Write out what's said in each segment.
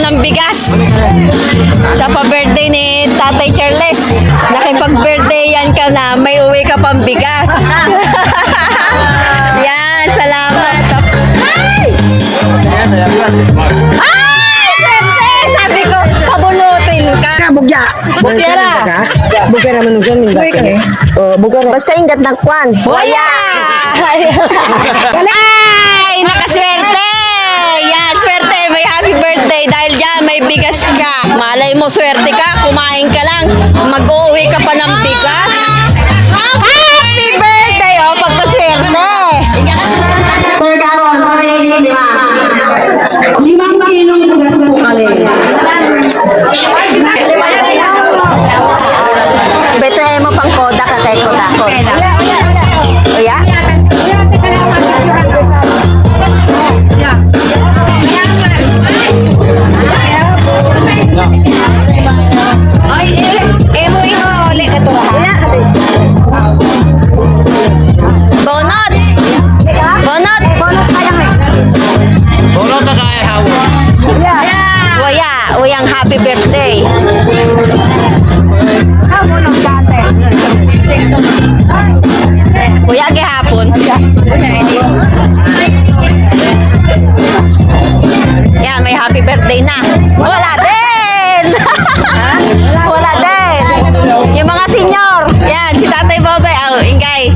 ng bigas sa pa-birthday ni Tatay Charles. Nakipag-birthday yan ka na, may uwi ka pang bigas. Yan, salamat. Ay! Swerte! Sabi ko, pabunutin ka. Bugya. Bugya na. Bugya naman nung ganun. Bugya na. Basta ingat ng kwan. Waya! Ay! Nakaswerte! Yan, swerte. May happy birthday dahil dyan may bigas ka. Malay mo, swerte ka. Kumain ka lang. Mag-uwi ka pa ng bigas. Happy birthday! O, pagpaswerte. Sir Carol, pagkain 5 kilong bigas na bukali. Beto mo pang koda ka kay koda ko. Oya? Emo imo uli ka to. Bonot. Bonot. Bonot kaya nga. Bonot na kaya hawa. Waya, uyang happy birthday. Kuya, gihapon. Yan, may happy birthday na. Wala din! Wala din! Yung mga senior. Yan, si Tatay Bobay. Oh, ingay.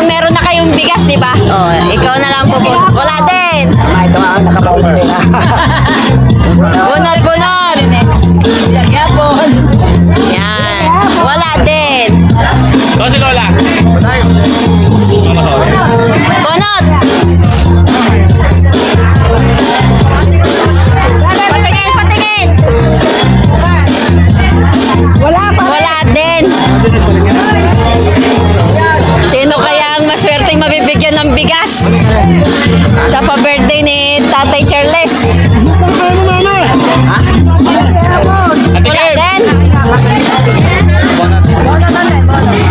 Meron na kayong bigas, di ba? Oh, ikaw na lang po. Wala din! Ito nga, nakapaulit na. Bunot, bunot! Yan. Wala din. O si Lola. Bunot! Patingin, patingin! Wala pa. Wala din. Sino kaya ang maswerteng mabibigyan ng bigas sa pa-birthday ni Tatay Charles? Wala din.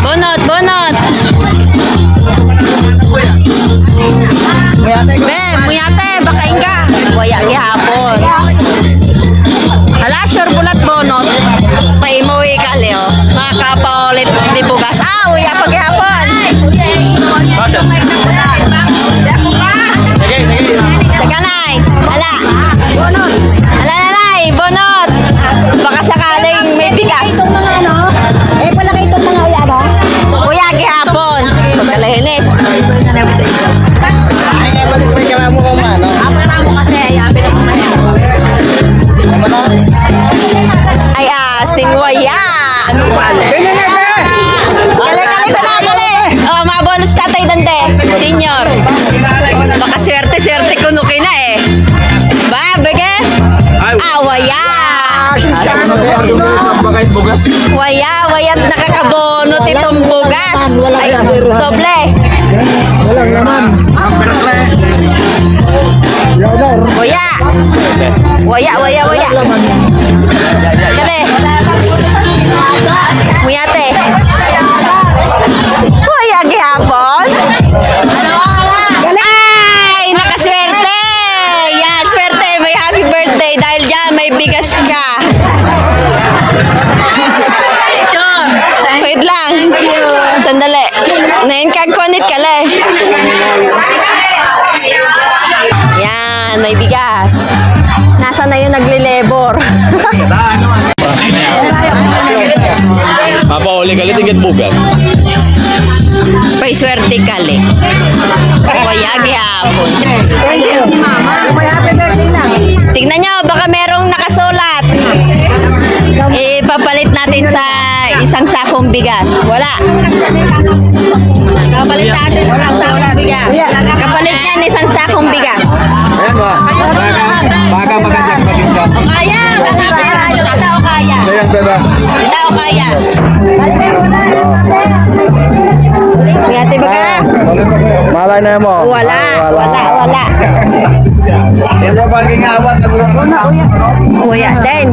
Bunot, bunot. Be, muyate, baka inga. Waya gihapon. Hala, sure bulat bonot. Paimuwi ka, Leo. Makakapaulit di bugas. Ah, uya pag gihapon. Saganay. Hala. Hala, lalay. Bonot. Baka sakaling may bigas. Wala kayo itong mga uya ba? Uya gihapon. Pagkalahinis. Ay, balik may kala mo kung ano. Ay, sing waya. Kali ko na, kali. Oh, mabonus Tatay Dante. Senior. Baka swerte-swerte ko nuki na eh. Ba, bege? Waya. Waya, waya't nakakabonot itong bugas. Ay, doble. Walang naman. Waya. Waya, waya, waya. Kali. Muyate. Waya, gihapon. Ay, nakaswerte. Yan, swerte. May happy birthday dahil dyan may bigas ka. Wait lang. Sandali. Nain-kagkonit ka le. Yan, may bigas. Nasaan na yung nagle-labor? Papauli ka litigit bugas. Pay swerte ka le. Kaya gihapon. Tignan nyo, baka merong nakasulat. Ipapalit natin sa isang sakong bigas. Wala. Kapalit natin sa isang sakong bigas. Kapalit yan isang sakong bigas. Ayan ba? Baka magandang maganda. O kaya. Kita o kaya. Ayan ba ba? Kita o kaya. Ngati ba ka? Malay na mo. Wala. Wala. Yan ba paging awat? Kuya din.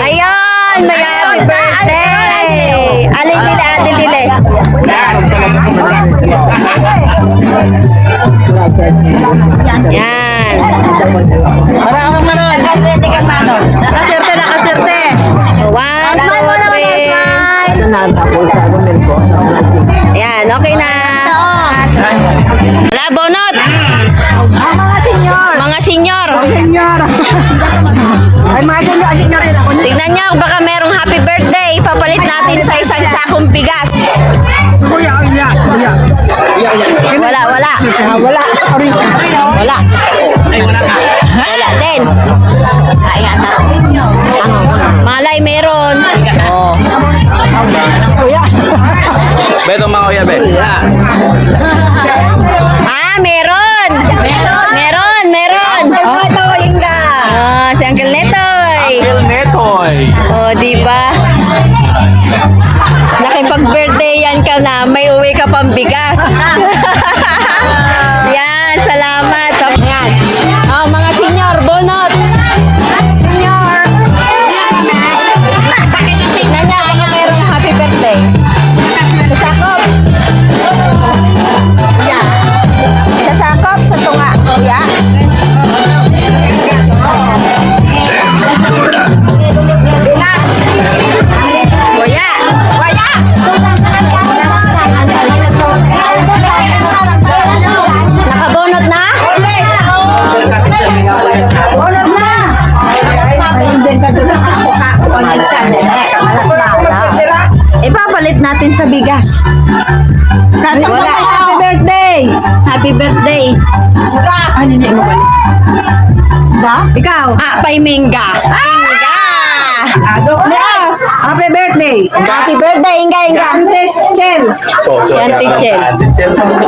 Ayun, may happy birthday. Alin dile. Okay na. Wala, bonot. Mga senyor. Mga senyor. Senyor. Ay, mga senyor rin ako. Tignan nyo, baka merong happy birthday. Papalit natin sa isang sakong bigas. Kuya. Wala. Wala. Sorry. Wala. Wala din. Malay meron. Oh. Kuya. Beto mga kuya, be. Ah, meron. Meron. Oh, ito, Inga. Ah, si Uncle Netoy. Uncle Netoy. Oh, di ba? Nakipag-birthday yan ka na, may uwi ka pang bigas. Yan, salamat. Yan. Oh, mga senyor, bonot. Senyor. Tignan niya, baka mayroong happy birthday. Sasakop. Yeah. Sasakop sa tunga. Yeah. Kuya. Nakabonot na? Ipapalit natin sa bigas. Wala. Happy birthday. Happy birthday. Ikaw. Ah, Paiminga. Happy birthday. Happy birthday, Inga. Antes, Chel. Si Auntie Chel.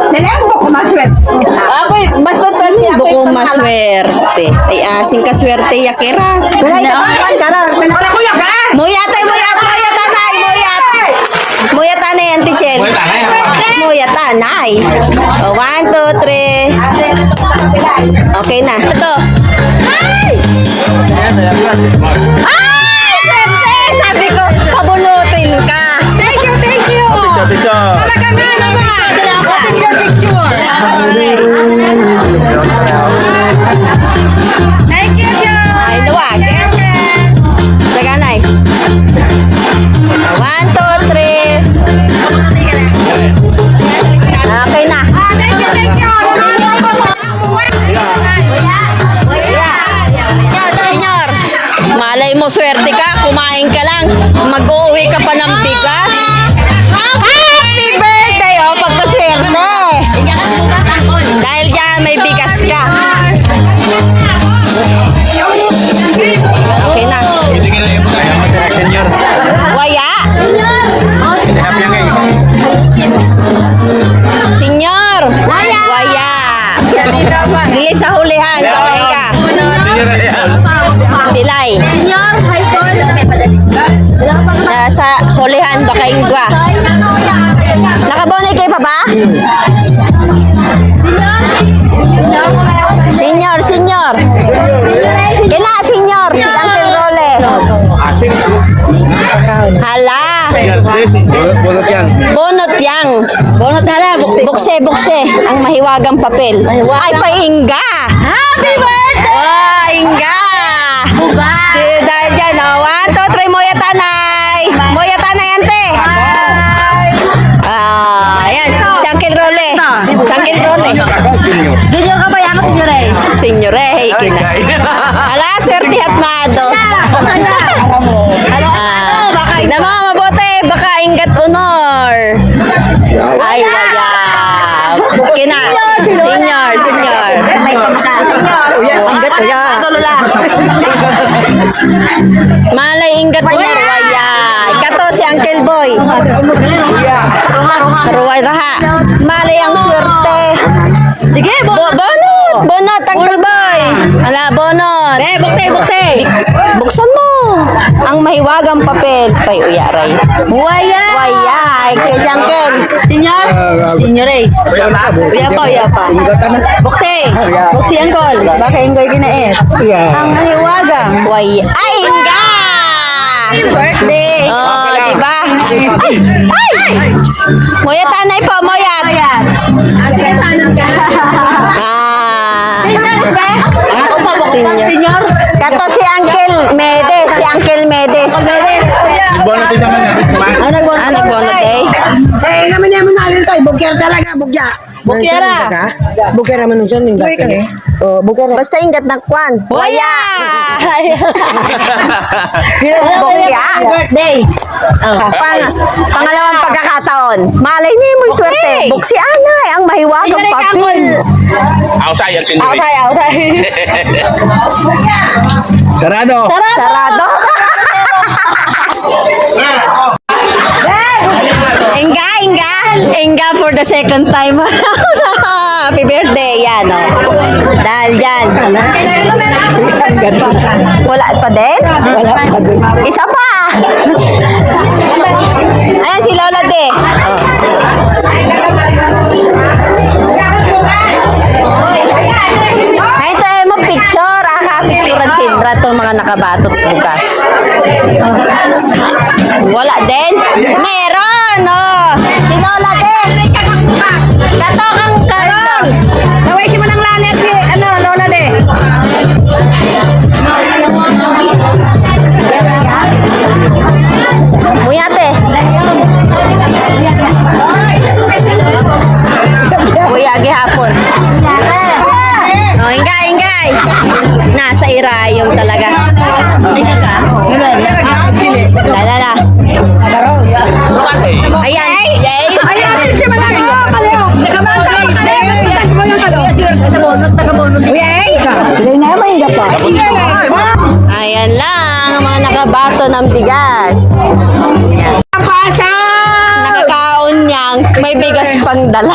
Nalaman mo kung maswet. Ako, basta sa niya. Buko maswerte. Ay, asing kaswerte, yakira. Wala ito. Kuya ka. Muyat, tanay. Muyat, tanay, Auntie Chel. Muyat, tanay. Oh, 1, 2, 3. Okay na. Ito. Ay, swerte! Sabi ko, pabunutin ka. Thank you. Picture. Talaga nga naman. Picture. Thank you. Ay, luwag. Taganay. 1, 2, 3. Okay na. Senyor, malay mo swerte ka, kumain ka lang, mag-uwi ka pa ng bigas. Happy birthday! O, pagkaswerte. Dahil dyan, may bigas ka. Okay na. Hindi ka na yung mga senyor. Waya. Hindi happy yan ngayon. Senyor. Waya. Dili sa hulihan. Okay ka. Senyor na yan. Pilay. Sa hulihan, baka ingwa. Nakabonay kayo pa ba? Senyor. Kina, senyor. Si Uncle Role. Ating. Hala. Bunot yan. Bonot yang. Bonot hala. Bukse. Ang mahiwagang papel. Ay, paingga. Happy birthday! Oh, ingga. Dahil dyan, 1, 2, 3, moya tanay. Moya tanay, ante. Ayan, si Uncle Role. Junior ka ba yan? Senyor eh. Senyor eh, kina. Hala, swerte at mado. Na mga mabuti, baka ingat honor. Ay, waya. Kina, senyor. Ingat kuya. Malay ingat honor, waya. Ikato si Uncle Boy. Ruway raha. Malay ang swerte. Sige, bonot, Uncle Boy. Ala, bonot. Bukse. Buksan mo. Ang mahiwagang papel. Pay, uyaray. Waya. Kay si Uncle. Senyor eh. Uya pa. Bukse, Uncle. Baka inggoy kinaet. Ang mahiwagang. Waya. Ay, ingga! Birthday. Oh, diba? Ay! Moya tanay po, moya. Senyor. Kato si Uncle Medes. Bunot din naman yan. Nagbonot eh. Eh, naman naman natin tayo. Bukyer talaga, bukya. Bukyera. Bukyer naman nung siya, ninggat. Oh, bukyer. Basta ingat ng kwan. Waya! Bukya. Happy birthday! Pangalawang pagkakataon. Malay niyo yung swerte. Buksi anay, ang mahiwagang papel. Ausay ang sinduri. Ausay. Sarado. Sarado. Enga for the second time. Happy birthday, yan o. Dahil yan. Wala pa din? Wala pa din. Isa pa. Ayan si Lola de. Ay, ito eh mo picture. Picturean sindra to mga nakabatot bukas. Wala din? Meron, oh. Si Lola din. Katokang karon. Naway si Manang Lani at si, Lola de. Muyate. Buya gihapon. Oh, ingay. Nasa irayong talaga. Lala. Ayan. Ayan, si Manang. Sila na yung mahingga pa. Ayan lang, ang mga nakabato ng bigas. Ayan. Nakakaon niyang may bigas pang dala.